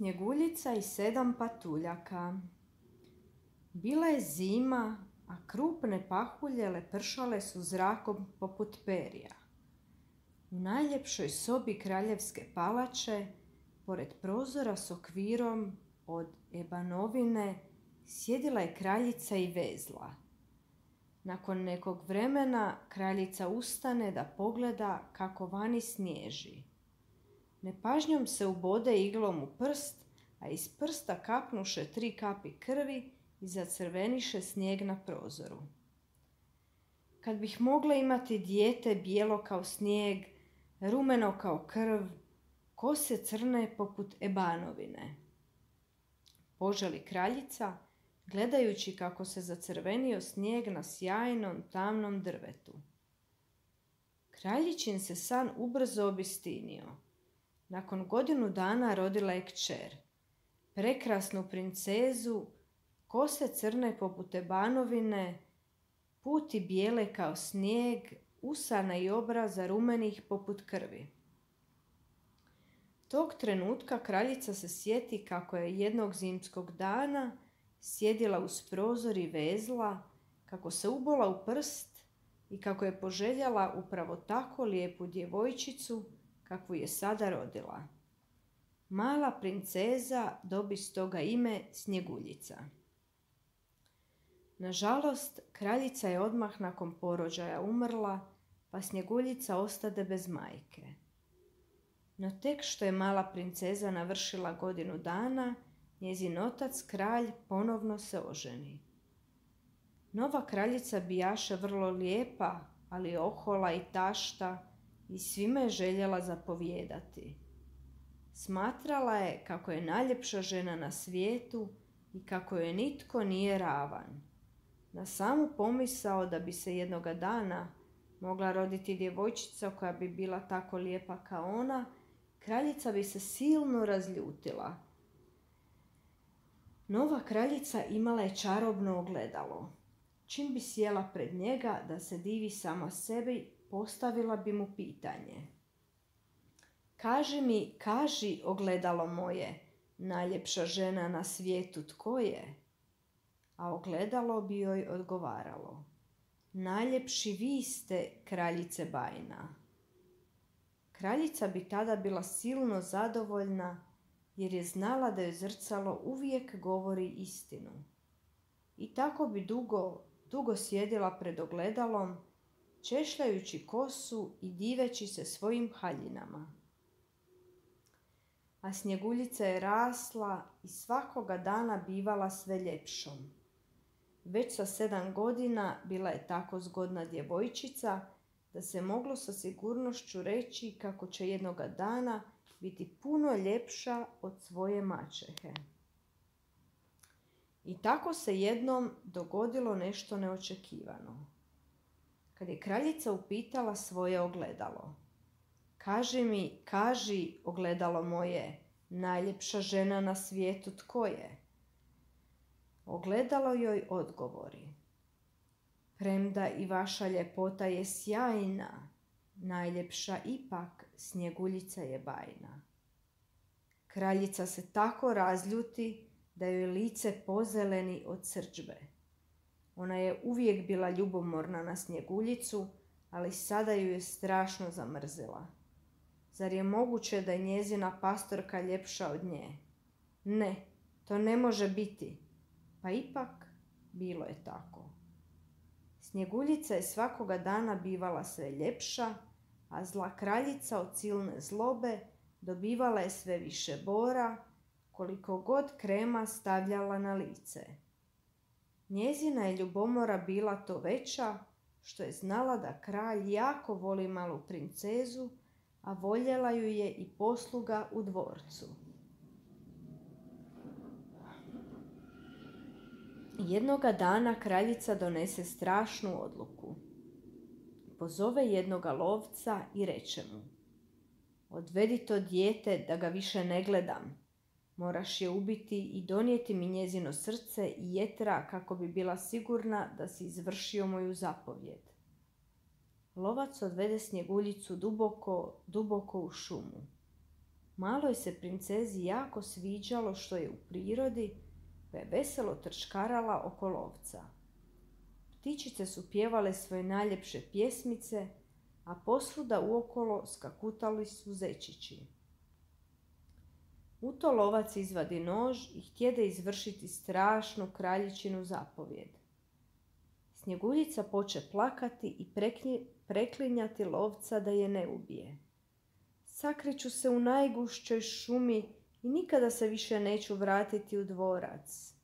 Snjeguljica i 7 patuljaka. Bila je zima, a krupne pahulje lepršale su zrakom poput perja. U najljepšoj sobi kraljevske palače, pored prozora s okvirom od ebanovine, sjedila je kraljica i vezla. Nakon nekog vremena kraljica ustane da pogleda kako vani snježi. Nepažnjom se ubode iglom u prst, a iz prsta kapnuše 3 kapi krvi i zacrveniše snijeg na prozoru. Kad bih mogla imati dijete bijelo kao snijeg, rumeno kao krv, kose crne poput ebanovine, požali kraljica, gledajući kako se zacrvenio snijeg na sjajnom tamnom drvetu. Kraljičin se san ubrzo obistinio. Nakon 1 godinu dana rodila je kćer, prekrasnu princezu, kose crne poput ebanovine, puti bijele kao snijeg, usana i obraza rumenih poput krvi. Tog trenutka kraljica se sjeti kako je jednog zimskog dana sjedila uz prozor i vezla, kako se ubola u prst i kako je poželjela upravo tako lijepu djevojčicu kakvu je sada rodila. Mala princeza dobi stoga ime Snjeguljica. Nažalost, kraljica je odmah nakon porođaja umrla, pa Snjeguljica ostade bez majke. No tek što je mala princeza navršila 1 godinu dana, njezin otac, kralj, ponovno se oženi. Nova kraljica bijaše vrlo lijepa, ali ohola i tašta, i svime je željela zapovijedati. Smatrala je kako je najljepša žena na svijetu i kako joj nitko nije ravan. Na samu pomisao da bi se jednoga dana mogla roditi djevojčica koja bi bila tako lijepa kao ona, kraljica bi se silno razljutila. Nova kraljica imala je čarobno ogledalo. Čim bi sjela pred njega da se divi sama sebi, postavila bi mu pitanje. Kaži ogledalo moje, najljepša žena na svijetu tko je? A ogledalo bi joj odgovaralo. Najljepši vi ste, kraljice bajna. Kraljica bi tada bila silno zadovoljna jer je znala da joj zrcalo uvijek govori istinu. I tako bi dugo sjedila pred ogledalom, češljajući kosu i diveći se svojim haljinama. A Snjeguljica je rasla i svakoga dana bivala sve ljepšom. Već sa 7 godina bila je tako zgodna djevojčica da se moglo sa sigurnošću reći kako će jednoga dana biti puno ljepša od svoje maćehe. I tako se jednom dogodilo nešto neočekivano. Kad je kraljica upitala svoje ogledalo. Kaži ogledalo moje, najljepša žena na svijetu tko je? Ogledalo joj odgovori. Premda i vaša ljepota je sjajna, najljepša ipak Snjeguljica je bajna. Kraljica se tako razljuti da joj lice pozeleni od srdžbe. Ona je uvijek bila ljubomorna na Snjeguljicu, ali sada ju je strašno zamrzila. Zar je moguće da je njezina pastorka ljepša od nje? Ne, to ne može biti. Pa ipak bilo je tako. Snjeguljica je svakoga dana bivala sve ljepša, a zla kraljica od silne zlobe dobivala je sve više bora, koliko god krema stavljala na lice. Njezina je ljubomora bila to veća, što je znala da kralj jako voli malu princezu, a voljela ju je i posluga u dvorcu. Jednoga dana kraljica donese strašnu odluku. Pozove jednoga lovca i reče mu: odvedi to dijete da ga više ne gledam. Moraš je ubiti i donijeti mi njezino srce i jetra kako bi bila sigurna da si izvršio moju zapovjed. Lovac odvede Snjeguljicu duboko u šumu. Maloj se princezi jako sviđalo što je u prirodi, pa je veselo trčkarala oko lovca. Ptičice su pjevale svoje najljepše pjesmice, a posvuda uokolo skakutali su zečići. U to lovac izvadi nož i htjede izvršiti strašnu kraljičinu zapovjed. Snjeguljica poče plakati i preklinjati lovca da je ne ubije. Sakriću se u najgušćoj šumi i nikada se više neću vratiti u dvorac.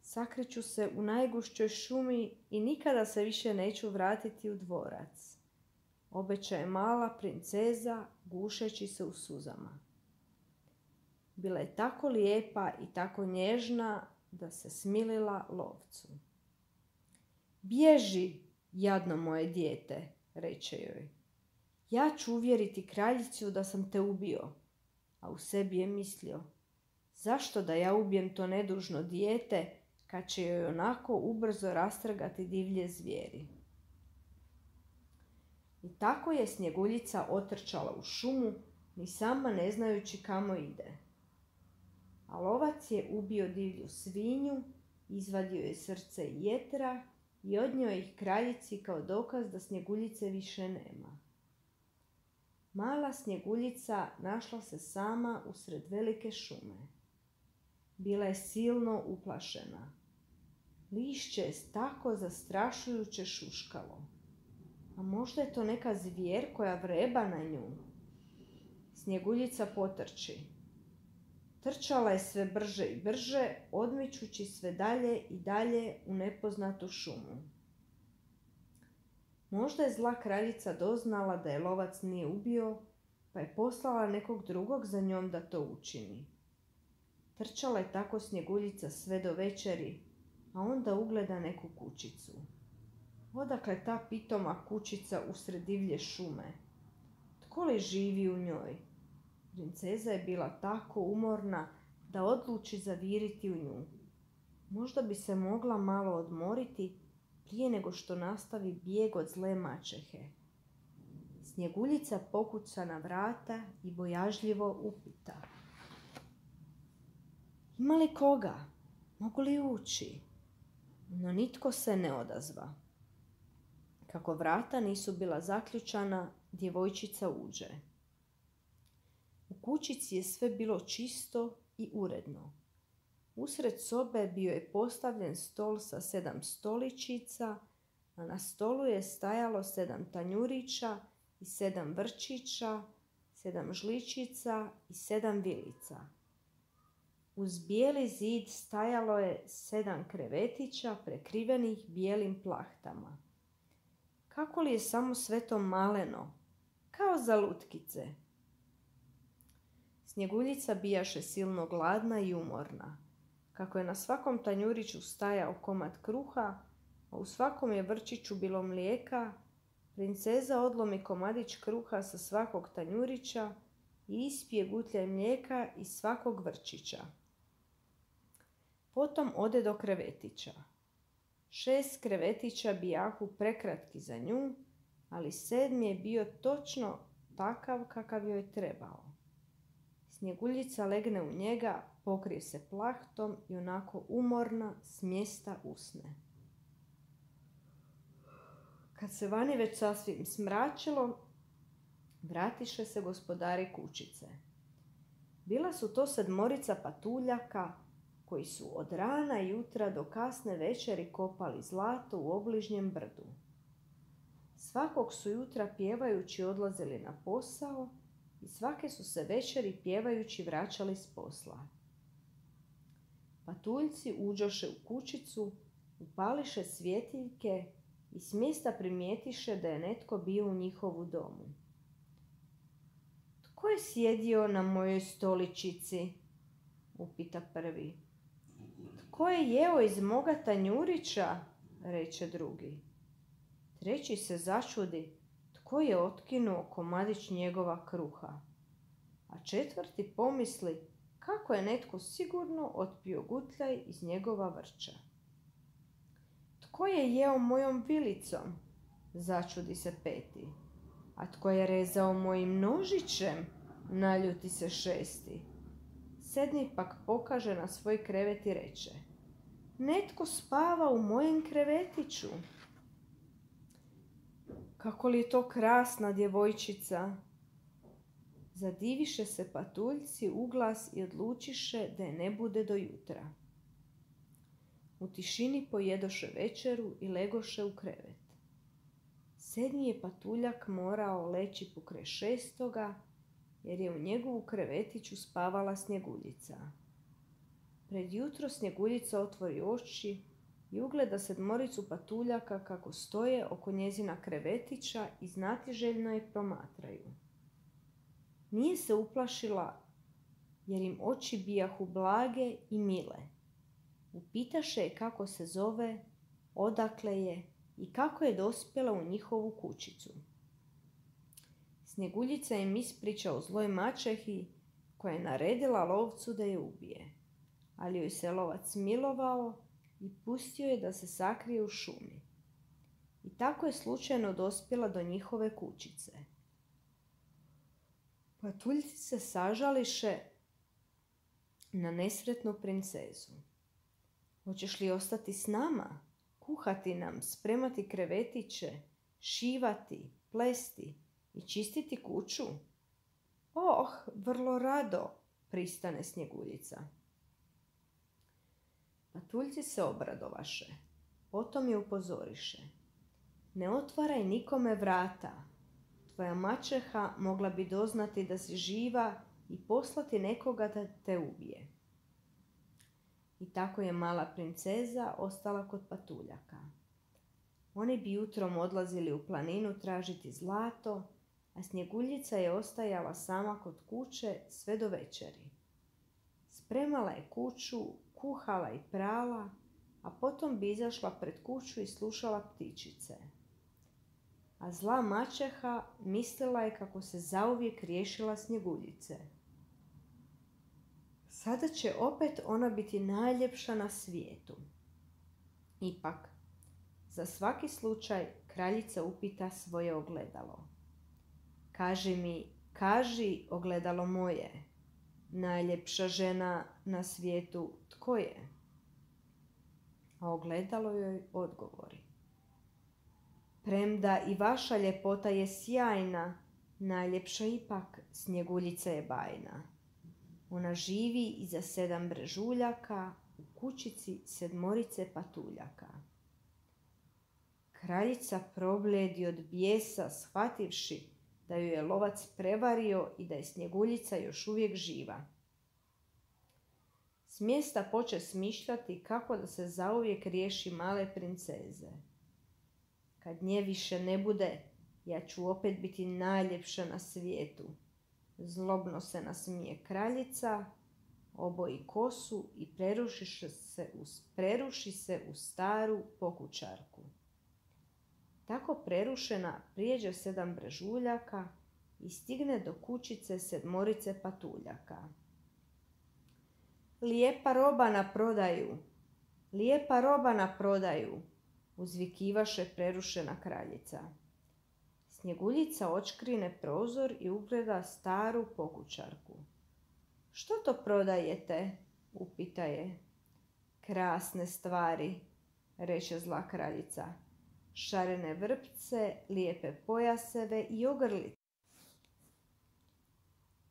Sakriću se u najgušćoj šumi i nikada se više neću vratiti u dvorac. Obećaje mala princeza, gušeći se u suzama. Bila je tako lijepa i tako nježna da se smilila lovcu. Bježi, jadno moje dijete, reče joj. Ja ću uvjeriti kraljicu da sam te ubio. A u sebi je mislio, zašto da ja ubijem to nedužno dijete kad će joj onako ubrzo rastrgati divlje zvijeri. I tako je Snjeguljica otrčala u šumu, ni sama ne znajući kamo ide. A lovac je ubio divlju svinju, izvadio je srce i jetra i odnio ih kraljici kao dokaz da Snjeguljice više nema. Mala Snjeguljica našla se sama usred velike šume. Bila je silno uplašena. Lišće je tako zastrašujuće šuškalo. A možda je to neka zvijer koja vreba na nju. Snjeguljica potrči. Trčala je sve brže i brže, odmičući sve dalje i dalje u nepoznatu šumu. Možda je zla kraljica doznala da je lovac nije ubio, pa je poslala nekog drugog za njom da to učini. Trčala je tako Snjeguljica sve do večeri, a onda ugleda neku kućicu. Odakle ta pitoma kućica usred divlje šume? Tko li živi u njoj? Princeza je bila tako umorna da odluči zaviriti u nju. Možda bi se mogla malo odmoriti prije nego što nastavi bijeg od zle maćehe. Snjeguljica pokuca na vrata i bojažljivo upita. Ima li koga? Mogu li ući? No nitko se ne odazva. Kako vrata nisu bila zaključana, djevojčica uđe. U kućici je sve bilo čisto i uredno. Usred sobe bio je postavljen stol sa 7 stoličica, a na stolu je stajalo 7 tanjurića i 7 vrčića, 7 žličica i 7 vilica. Uz bijeli zid stajalo je 7 krevetića prekrivenih bijelim plahtama. Kako li je samo sve to maleno, kao za lutkice. Snjeguljica bijaše silno gladna i umorna. Kako je na svakom tanjuriću stajao komad kruha, a u svakom je vrčiću bilo mlijeka, princeza odlomi komadić kruha sa svakog tanjurića i ispije gutljaj mlijeka iz svakog vrčića. Potom ode do krevetića. 6 krevetića bijahu prekratki za nju, ali 7. je bio točno takav kakav joj trebao. Snjeguljica legne u njega, pokrije se plahtom i onako umorna s mjesta usne. Kad se vani već sasvim smračilo, vratiše se gospodari kućice. Bila su to 7 patuljaka koji su od rana jutra do kasne večeri kopali zlato u obližnjem brdu. Svakog su jutra pjevajući odlazili na posao i svake su se večeri pjevajući vraćali s posla. Patuljci uđoše u kućicu, upališe svjetiljke i s mjesta primijetiše da je netko bio u njihovu domu. Tko je sjedio na mojoj stoličici? Upita prvi. Tko je jeo iz moga tanjurića? Reče drugi. Treći se začudi. Tko je otkinuo komadić njegova kruha? A četvrti pomisli kako je netko sigurno otpio gutljaj iz njegova vrča. Tko je jeo mojom vilicom? Začudi se peti. A tko je rezao mojim nožićem? naljuti se šesti. Sedmi pak pokaže na svoj krevet i reče: netko spava u mojem krevetiću. Kako li je to krasna djevojčica! Zadiviše se patuljci u glas i odlučiše da je ne bude do jutra. U tišini pojedoše večeru i legoše u krevet. Sedmi je patuljak morao leći pokraj šestoga, jer je u njegovu krevetiću spavala Snjeguljica. Pred jutro Snjeguljica otvori oči i ugleda sedmoricu patuljaka kako stoje oko njezina krevetića i znatiželjno je promatraju. Nije se uplašila, jer im oči bijahu blage i mile. Upitaše je kako se zove, odakle je i kako je dospjela u njihovu kućicu. Snjeguljica im ispriča o zloj maćehi koja je naredila lovcu da je ubije, ali joj se lovac milovao i pustio je da se sakrije u šumi. I tako je slučajno dospjela do njihove kućice. Patuljci se sažališe na nesretnu princezu. Hoćeš li ostati s nama, kuhati nam, spremati krevetiće, šivati, plesti i čistiti kuću? Oh, vrlo rado, pristane Snjeguljica. Patuljci se obradovaše, potom je upozoriše: ne otvaraj nikome vrata, tvoja maćeha mogla bi doznati da si živa i poslati nekoga da te ubije. I tako je mala princeza ostala kod patuljaka. Oni bi jutrom odlazili u planinu tražiti zlato, a Snjeguljica je ostajala sama kod kuće sve do večeri. Spremala je kuću, kuhala i prala, a potom bi izašla pred kuću i slušala ptičice. A zla maćeha mislila je kako se zauvijek riješila Snjeguljice. Sada će opet ona biti najljepša na svijetu. Ipak, za svaki slučaj kraljica upita svoje ogledalo: kaži, ogledalo moje, najljepša žena na svijetu tko je? A ogledalo joj odgovori: premda i vaša ljepota je sjajna, najljepša ipak Snjeguljica je bajna. Ona živi iza 7 brežuljaka u kućici sedmorice patuljaka. Kraljica probljedi od bijesa, shvativši da ju je lovac prevario i da je Snjeguljica još uvijek živa. S mjesta poče smišljati kako da se zauvijek riješi male princeze. Kad nje više ne bude, ja ću opet biti najljepša na svijetu. Zlobno se nasmije kraljica, oboji kosu i preruši se u staru pokućarku. Tako prerušena prijeđe 7 brežuljaka i stigne do kućice sedmorice patuljaka. Lijepa roba na prodaju, lijepa roba na prodaju, uzvikivaše prerušena kraljica. Snjeguljica odškrine prozor i ugleda staru pokućarku. Što to prodajete? Upita je. Krasne stvari, reče zla kraljica. Šarene vrpce, lijepe pojaseve i ogrlice.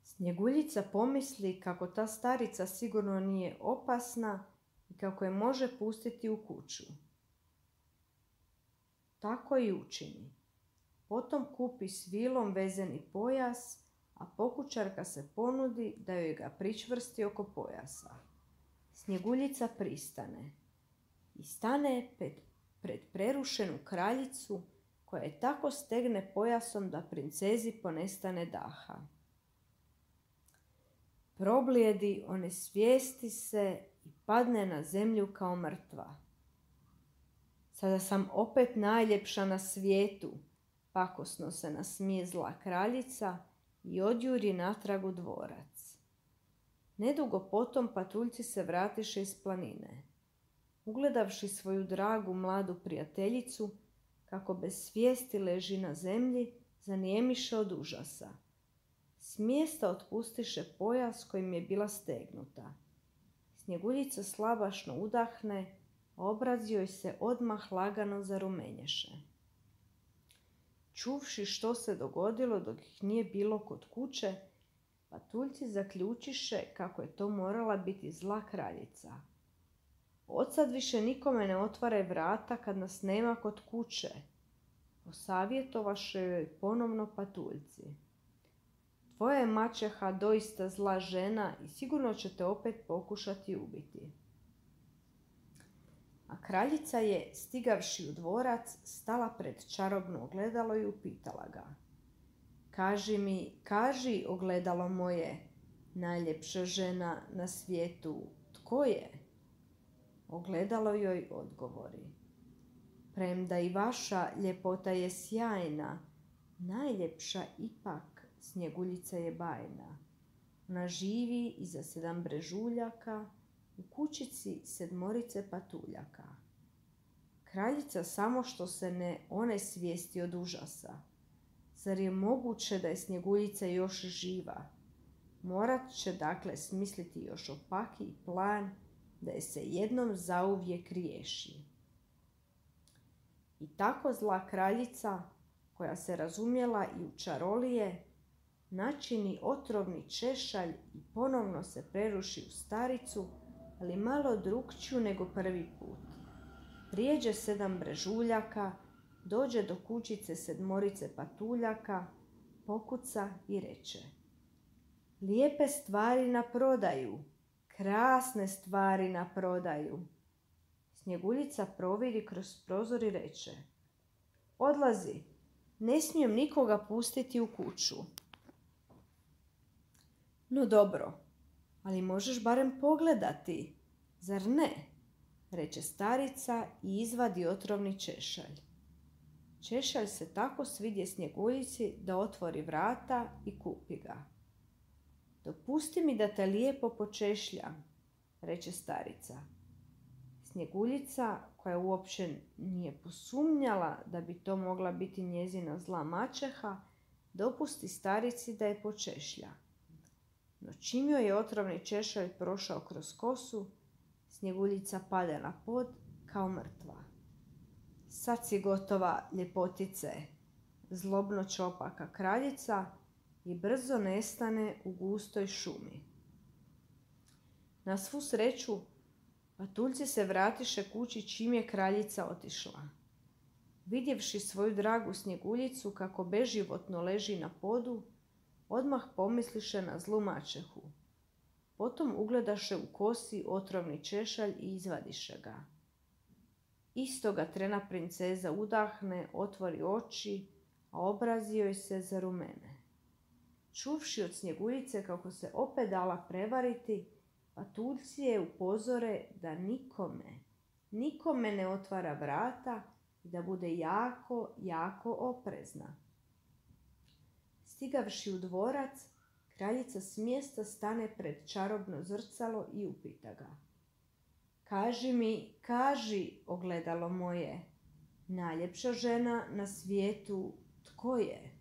Snjeguljica pomisli kako ta starica sigurno nije opasna i kako je može pustiti u kuću. Tako i učini. Potom kupi s vilom vezeni pojas, a pokućarka se ponudi da joj ga pričvrsti oko pojasa. Snjeguljica pristane i stane pred prerušenu kraljicu, koja je tako stegne pojasom da princezi ponestane daha. Problijedi, onesvijesti se i padne na zemlju kao mrtva. Sada sam opet najljepša na svijetu, pakosno se nasmije zla kraljica i odjuri natrag u dvorac. Nedugo potom patuljci se vratiše iz planine. Ugledavši svoju dragu mladu prijateljicu, kako bez svijesti leži na zemlji, zanijemiše od užasa. S mjesta otpustiše pojas kojim je bila stegnuta. Snjeguljica slabašno udahne, a obraz joj se odmah lagano zarumenješe. Čuvši što se dogodilo dok ih nije bilo kod kuće, patuljci zaključiše kako je to morala biti zla kraljica. Odsad više nikome ne otvaraj vrata kad nas nema kod kuće, posavjetovaše joj ponovno patuljci. Tvoja je maćeha doista zla žena i sigurno će te opet pokušati ubiti. A kraljica je, stigavši u dvorac, stala pred čarobno ogledalo i upitala ga. Kaži mi, kaži, ogledalo moje, najljepša žena na svijetu, tko je? Ogledalo joj odgovori. Premda i vaša ljepota je sjajna, najljepša ipak Snjeguljica je bajna. Ona živi iza 7 brežuljaka, u kućici 7 patuljaka. Kraljica samo što se ne one svijesti od užasa. Zar je moguće da je Snjeguljica još živa? Morat će dakle smisliti još opakiji plan da je se jednom zauvijek riješi. I tako zla kraljica, koja se razumjela i u čarolije, načini otrovni češalj i ponovno se preruši u staricu, ali malo drukčiju nego prvi put. Prijeđe 7 brežuljaka, dođe do kućice 7 patuljaka, pokuca i reče: lijepe stvari na prodaju, krasne stvari na prodaju. Snjeguljica proviri kroz prozor i reče: odlazi, ne smijem nikoga pustiti u kuću. No dobro, ali možeš barem pogledati, zar ne? Reče starica i izvadi otrovni češalj. Češalj se tako svidje Snjeguljici da otvori vrata i kupi ga. Dopusti mi da te lijepo počešljam, reče starica. Snjeguljica, koja uopće nije posumnjala da bi to mogla biti njezina zla maćeha, dopusti starici da je počešlja. No čim joj je otrovni češalj prošao kroz kosu, Snjeguljica pade na pod kao mrtva. Sad si gotova, ljepotice, zlobno čopaka kraljica i brzo nestane u gustoj šumi. Na svu sreću, patuljci se vratiše kući čim je kraljica otišla. Vidjevši svoju dragu Snjeguljicu kako beživotno leži na podu, odmah pomisliše na zlu maćehu. Potom ugledaše u kosi otrovni češalj i izvadiše ga. Istoga trena princeza udahne, otvori oči, a obraz joj se zarumene. Čuvši od Snjeguljice kako se opet dala prevariti, patuljci je upozore da nikome ne otvara vrata i da bude jako, jako oprezna. Stigavši u dvorac, kraljica s mjesta stane pred čarobno zrcalo i upita ga. Kaži mi, kaži, ogledalo moje, najljepša žena na svijetu, tko je?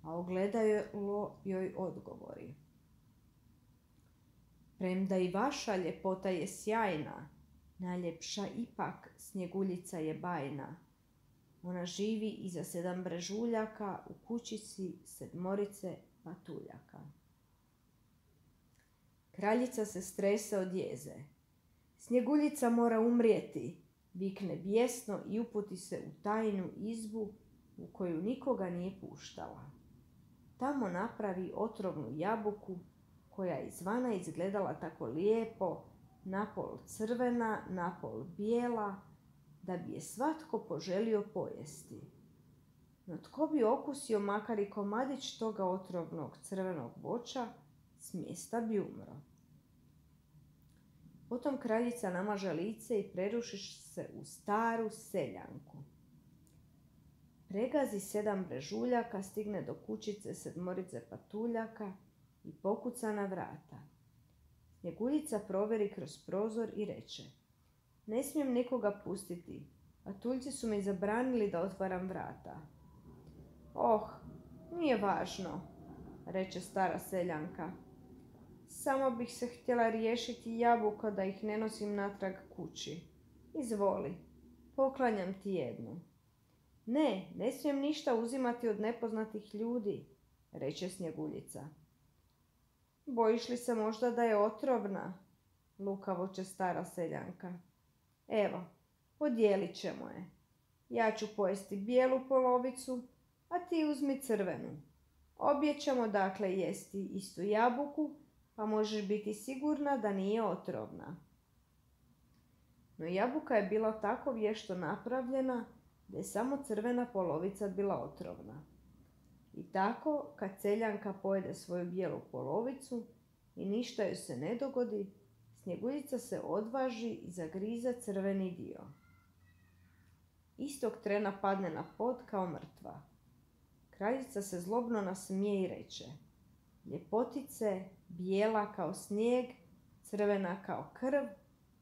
A ogledalo joj odgovori. Premda i vaša ljepota je sjajna, najljepša ipak Snjeguljica je bajna. Ona živi iza 7 brežuljaka, u kućici 7 patuljaka. Kraljica se strese od jeze. Snjeguljica mora umrijeti, vikne bijesno i uputi se u tajnu izbu u koju nikoga nije puštala. Tamo napravi otrovnu jabuku koja je izvana izgledala tako lijepo, napol crvena, napol bijela, da bi je svatko poželio pojesti. No tko bi okusio makar i komadić toga otrovnog crvenog voća, s mjesta bi umro. Potom kraljica namaže lice i preruši se u staru seljanku. Pregazi 7 brežuljaka, stigne do kućice 7 patuljaka i pokuca na vrata. Snjeguljica proveri kroz prozor i reče: ne smijem nikoga pustiti, patuljci su mi zabranili da otvaram vrata. Oh, nije važno, reče stara seljanka. Samo bih se htjela riješiti jabuka da ih ne nosim natrag kući. Izvoli, poklanjam ti jednu. Ne smijem ništa uzimati od nepoznatih ljudi, reče Snjeguljica. Bojiš li se možda da je otrovna? Lukavo će stara seljanka. Evo, podijelit ćemo je. Ja ću pojesti bijelu polovicu, a ti uzmi crvenu. Obje ćemo dakle jesti istu jabuku, pa možeš biti sigurna da nije otrovna. No jabuka je bila tako vješto napravljena da je samo crvena polovica bila otrovna. I tako, kad seljanka pojede svoju bijelu polovicu i ništa joj se ne dogodi, Snjeguljica se odvaži i zagriza crveni dio. Istog trena padne na pod kao mrtva. Kraljica se zlobno nasmije i reče: Ljepotice, bijela kao snijeg, crvena kao krv,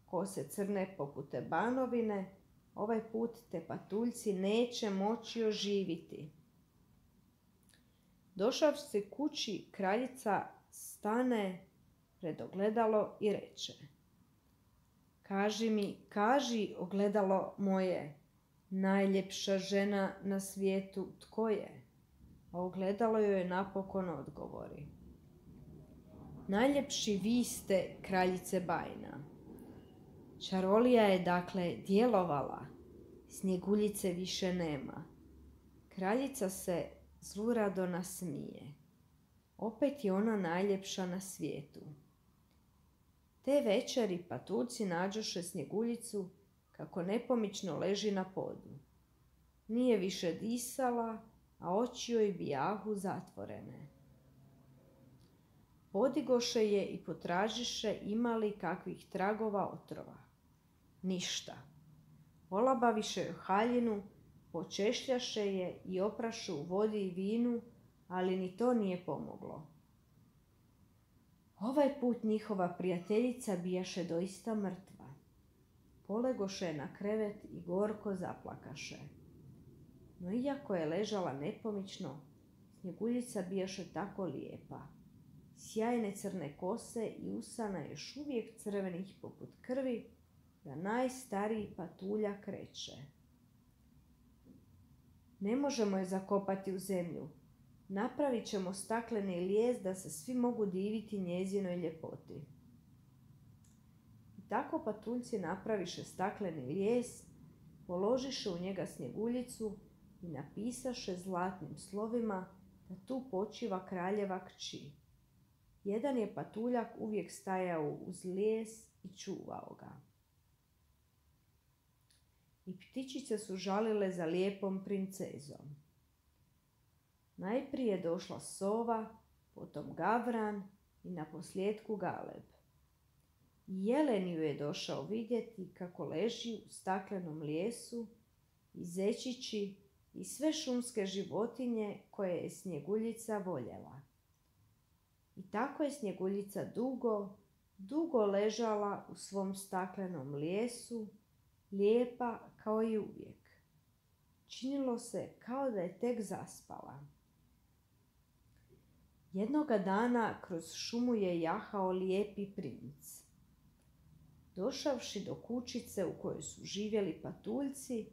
kose crne poput te banovine, ovaj put te patuljci neće moći oživiti. Došavši kući, kraljica stane pred ogledalo i reče: Kaži, ogledalo moje, najljepša žena na svijetu tko je? A ogledalo joj napokon odgovori: Najljepši vi ste, kraljice bajna. Čarolija je dakle djelovala, Snjeguljice više nema. Kraljica se zlurado nasmije. Opet je ona najljepša na svijetu. Te večeri patuljci nađoše Snjeguljicu kako nepomično leži na podu. Nije više disala, a oči joj bijahu zatvorene. Podigoše je i potražiše ima li kakvih tragova otrova. Ništa. Olabaviše joj haljinu, počešljaše je i oprašu u vodi i vinu, ali ni to nije pomoglo. Ovaj put njihova prijateljica bijaše doista mrtva. Polegoše je na krevet i gorko zaplakaše. No iako je ležala nepomično, Snjeguljica bijaše tako lijepa. Sjajne crne kose i usana još uvijek crvenih poput krvi, da najstariji patuljak reče: Ne možemo je zakopati u zemlju. Napravit ćemo stakleni lijes da se svi mogu diviti njezinoj ljepoti. I tako patuljci napraviše stakleni lijes, položiše u njega Snjeguljicu i napisaše zlatnim slovima da tu počiva kraljeva kći. Jedan je patuljak uvijek stajao uz lijes i čuvao ga. I ptičice su žalile za lijepom princezom. Najprije je došla sova, potom gavran i naposljetku galeb. I jelen ju je došao vidjeti kako leži u staklenom lijesu, i zečići i sve šumske životinje koje je Snjeguljica voljela. I tako je Snjeguljica dugo ležala u svom staklenom lijesu, lijepa kao i uvijek. Činilo se kao da je tek zaspala. Jednoga dana kroz šumu je jahao lijepi princ. Došavši do kućice u kojoj su živjeli patuljci,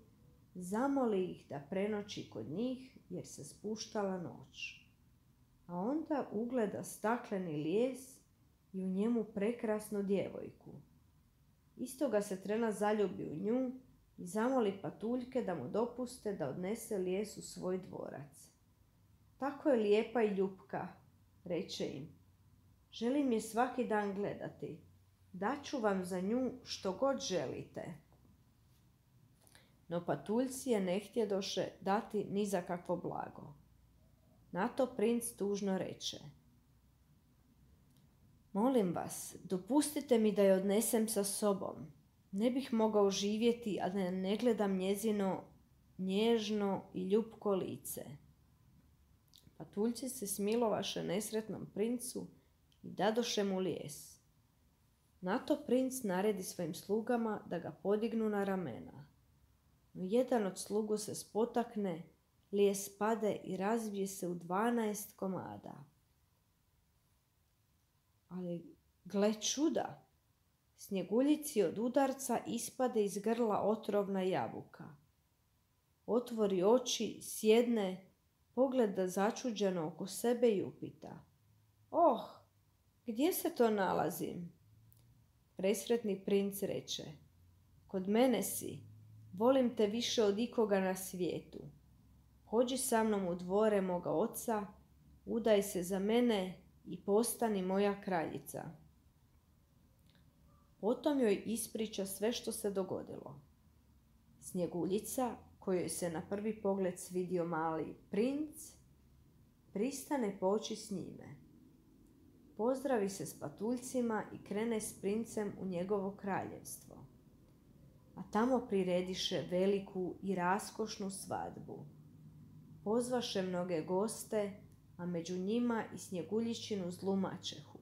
zamoli ih da prenoći kod njih jer se spuštala noć. A onda ugleda stakleni lijes i u njemu prekrasnu djevojku. Istoga se trena zaljubi u nju i zamoli patuljke da mu dopuste da odnese lijes u svoj dvorac. Tako je lijepa i ljupka, reče im. Želim je svaki dan gledati. Daću vam za nju što god želite. No patuljci je ne htjedoše dati ni za kakvo blago. Na to princ tužno reče: Molim vas, dopustite mi da je odnesem sa sobom. Ne bih mogao živjeti, a da ne gledam njezino nježno i ljupko lice. Patuljci se smilovaše nesretnom princu i dadoše mu lijes. Na to princ naredi svojim slugama da ga podignu na ramena. No jedan od slugu se spotakne, lijes pade i razbije se u 12 komada. Ali gle čuda, Snjeguljici od udarca ispade iz grla otrovna jabuka. Otvori oči, sjedne, pogleda začuđeno oko sebe i upita: "Oh, gdje se to nalazim?" Presretni princ reče: "Kod mene si, volim te više od ikoga na svijetu. Pođi sa mnom u dvore moga oca, udaj se za mene i postani moja kraljica." Potom joj ispriča sve što se dogodilo. Snjeguljica, kojoj se na prvi pogled svidio mali princ, pristane poći s njime. Pozdravi se s patuljcima i krene s princem u njegovo kraljevstvo. A tamo prirediše veliku i raskošnu svadbu. Pozvaše mnoge goste, a među njima i Snjeguljičinu zlu maćehu.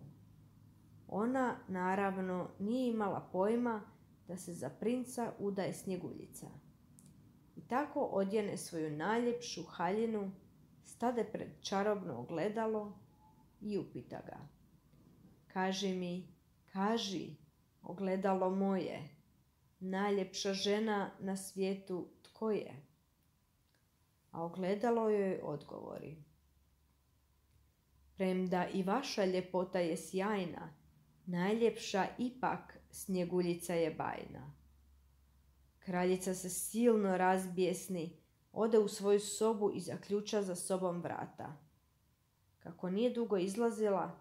Ona, naravno, nije imala pojma da se za princa udaje Snjeguljica. I tako odjene svoju najljepšu haljinu, stade pred čarobno ogledalo i upita ga: "Kaži mi, kaži, ogledalo moje, najljepša žena na svijetu tko je?" A ogledalo joj odgovori: "Premda i vaša ljepota je sjajna, najljepša ipak Snjeguljica je bajna." Kraljica se silno razbijesni, ode u svoju sobu i zaključa za sobom vrata. Kako nije dugo izlazila,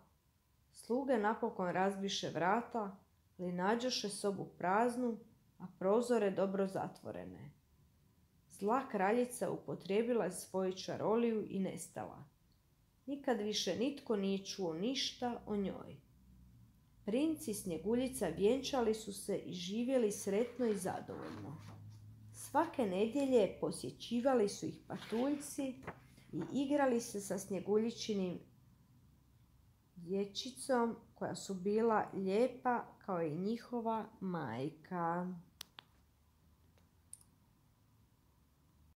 sluge napokon razbiše vrata, ali nađoše sobu praznu, a prozore dobro zatvorene. Zla kraljica upotrijebila je svoju čaroliju i nestala. Nikad više nitko nije čuo ništa o njoj. Princ i Snjeguljica vjenčali su se i živjeli sretno i zadovoljno. Svake nedjelje posjećivali su ih patuljci i igrali se sa Snjeguljičinim dječicom koja su bila lijepa kao i njihova majka.